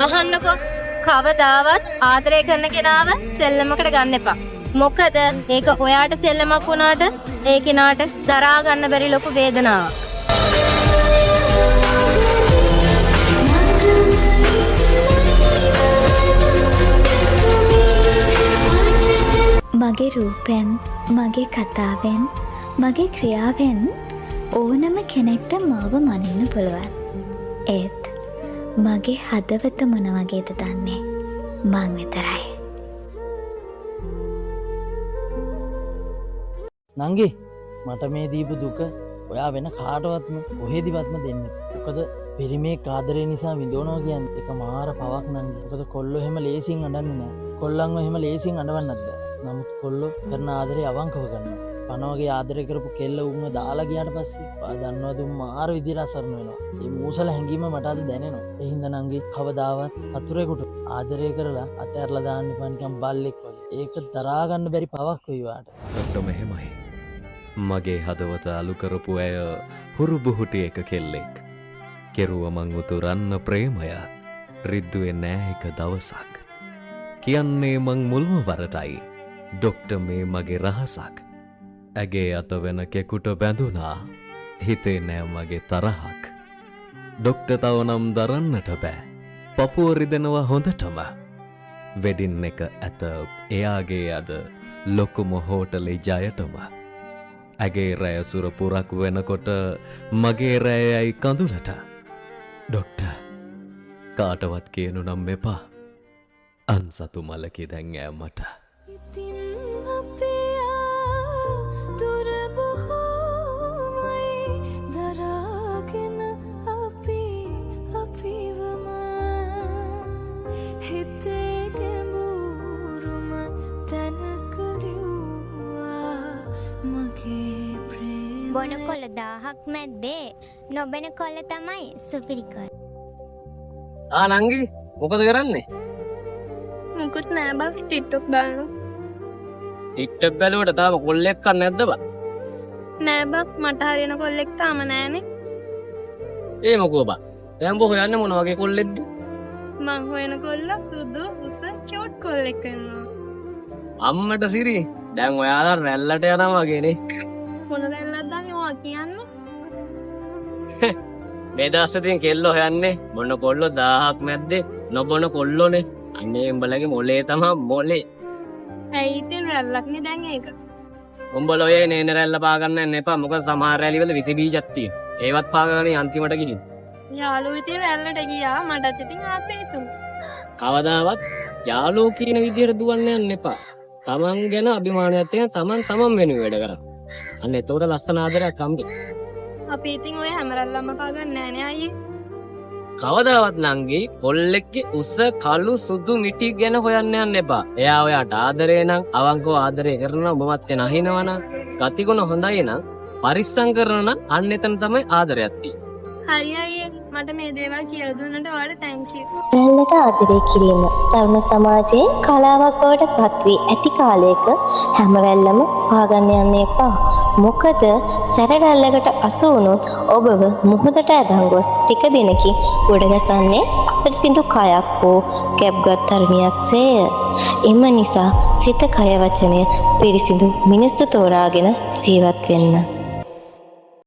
අහන්නකෝ කවදාවත් ආදරය කරන කෙනාව සෙල්ලමකට ගන්න එපා. මොකද ඒක ඔයාට සෙල්ලමක් වුණාට ඒ කෙනාට දරා ගන්න බැරි ලොකු වේදනාවක්. මගේ රූපෙන්, මගේ කතාවෙන්, මගේ ක්‍රියාවෙන් ඕනම කෙනෙක්ට මාව මනින්න පුළුවන්. ඒත් මගේ හදවත මොන වගේද දන්නේ මං විතරයි. නංගි මට මේ දීපු දුක ඔයා වෙන කාටවත්ම කොහෙදිවත්ම දෙන්න. මොකද පිරිමේ ආදරය නිසා විඳවනවා කියන්නේ එක මාර පවක් නංගි. මොකද කොල්ලෝ එහෙම ලේසියෙන් අඬන්නේ නැහැ. කොල්ලන්ව එහෙම ලේසියෙන් අඬවන්නත් බෑ. නමුත් කොල්ලෝ කරන ආදරේ අවංකව කරනවා. පණ වගේ ආදරය කරපු කෙල්ල උන්ව දාලා ගියාට පස්සේ ආ දන්නවද උන් මාර විදිහට අසරණ වෙනවා. මේ මූසල හැංගීම මට අද දැනෙනවා. ඒ හින්දා නංගි කවදාවත් අතුරේකට ආදරය කරලා අතහැරලා දාන්න එපා නිකන් බල්ලෙක් වගේ. ඒක දරා ගන්න බැරි පවක් වෙයි වාට. ඩොක්ටර් මෙහෙමයි. මගේ හදවත අලු කරපු අය හුරු බුහුටි එක කෙල්ලෙක්. කෙරුව මං උතුරන්න ප්‍රේමය රිද්දුවේ නෑ එක දවසක්. කියන්නේ මං මුල්ම වරටයි. ඩොක්ටර් මේ මගේ රහසක්. ඇගේ අත වෙන කෙකුට බැඳුනා. හිතේ නෑ මගේ තරහක්. ඩොක්ටර් තව නම් දරන්නට බෑ. පපුව රිදෙනවා හොඳටම. වෙඩින් එක ඇත එයාගේ අද ලොකුම හෝටලේ ජයටම. ඇගේ රැය සුරපුරක් වෙනකොට මගේ රැයයි කඳුලට. ඩොක්ටර් කාටවත් කියනු නම් එපා. අන්සතු මලකි දැන් ඈමට. බොන කොළ 1000ක් මැද්දේ නොබෙන කොළ තමයි සුපිරි කොළ. නංගි මොකද කරන්නේ? මුකුත් නෑ බං ටික්ටොක් බලනවා. ටික්ටොක් බැලුවට තාම කොල්ලෙක් ගන්න නැද්ද බං? නෑ බං මට හරියන කොල්ලෙක් තාම නෑනේ. ඒ මොකෝ බං? දැන් බෝ හොයන්නේ මොන වගේ කොල්ලෙක්ද? මං හොයන කොල්ල සුදු උස කියුට් කොල්ලෙක් වෙනවා. අම්මට සිරි දැන් ඔයාලා රැල්ලට යනවා වගේනේ. මොන රැල්ලක්ද ඔයා කියන්නේ? මේ දවස්වල තියෙන කෙල්ලෝ හොයන්නේ මොන කොල්ලෝ 1000ක් මැද්දේ නොබොන කොල්ලෝනේ. අනේ උඹලගේ මොලේ තමයි මොලේ. ඇයි ඉතින් රැල්ලක්නේ දැන් ඒක. උඹලා ඔය නේන රැල්ල පා ගන්න යන්න එපා. මොකද සමහර රැලි වල විස බීජක් තියෙනවා. ඒවත් පාගගෙන අන්තිමට ගිහින්. යාළුවෝ ඉතින් රැල්ලට ගියා මටත් ඉතින් ආසයි තුනේ. කවදාවත් යාළුවෝ කියන විදියට දුවන්න යන්න එපා. තමන් ගැන අභිමානයක් තියෙන තමන් වෙනුවෙන් වැඩ කරා. අන්න එතකොට ලස්සන ආදරයක් හම්බෙයි. අපි ඉතින් ඔය හැම රැල්ලම පාගන්නේ නෑනේ අයියේ. කවදාවත් නංගි කොල්ලෙක්ගේ උස කළු සුදු මිටි ගැන හොයන්න යන්න එපා. එයා ඔයාට ආදරේ නම් අවංකව ආදරය කරනවා ඔබවත් වෙන අහිනවා නම් ගතිගුණ හොඳයි නම් පරිස්සම් කරනවා නම් අන්න එතන තමයි ආදරයක් තියෙන්නේ. හරි අයියේ මට මේ දේවල් කියලා දුන්නට ඔයාලට thank you. රැල්ලට ආදරය කිරීම තරුණ සමාජයේ කලාවක් බවට පත්වී ඇති කාලයක හැම රැල්ලම පාගන්න යන්න එපා. මොකද සැර රැල්ලකට අසු වුණොත් ඔබව මුහුදට ඇදන් ගොස් ටික දිනකින් ගොඩගසන්නේ අපිරිසිදු කයක් හෝ කැප්ගත් තරුණියක් සේය. එම නිසා සිත කය වචනය පිරිසිදු මිනිස්සු තෝරාගෙන ජීවත් වෙන්න.